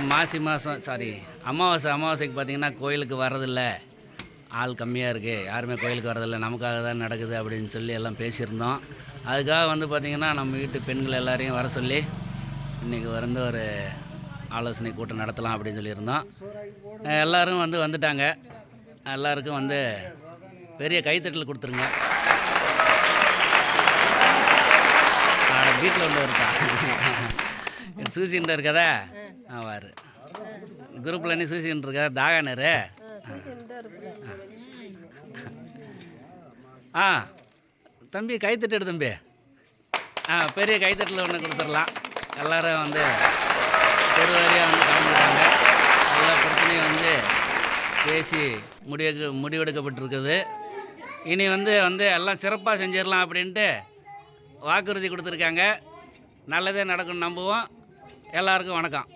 மாசி மாதம் அமாவாசைக்கு பார்த்திங்கன்னா கோயிலுக்கு வர்றதில்ல, ஆள் கம்மியாக இருக்குது, யாருமே கோயிலுக்கு வரதில்லை, நமக்காக தான் நடக்குது அப்படின்னு சொல்லி எல்லாம் பேசியிருந்தோம். அதுக்காக வந்து பார்த்திங்கன்னா நம்ம வீட்டு பெண்கள் எல்லாரையும் வர சொல்லி இன்றைக்கி வந்து ஒரு ஆலோசனை கூட்டம் நடத்தலாம் அப்படின்னு சொல்லியிருந்தோம். எல்லோரும் வந்துட்டாங்க. எல்லாருக்கும் பெரிய கைத்தட்டல் கொடுத்துருங்க. வீட்டில் ஒன்று இருக்கா சூசின்ட்டு இருக்கதா வாரு குரூப்பில் நீ சூசின்ட்டு இருக்கா தாகானரு தம்பி கைத்தட்டு தம்பி பெரிய கைத்தட்டில் ஒன்று கொடுத்துடலாம். எல்லோரும் ஒரு வழியாக கலந்துட்டாங்க. எல்லா பிரச்சனையும் பேசி முடிவெடுக்கப்பட்டிருக்குது. இனி எல்லாம் சிறப்பாக செஞ்சிடலாம் அப்படின்ட்டு வாக்குறுதி கொடுத்துருக்காங்க. நல்லதே நடக்கும்னு நம்புவோம். எல்லாருக்கும் வணக்கம்.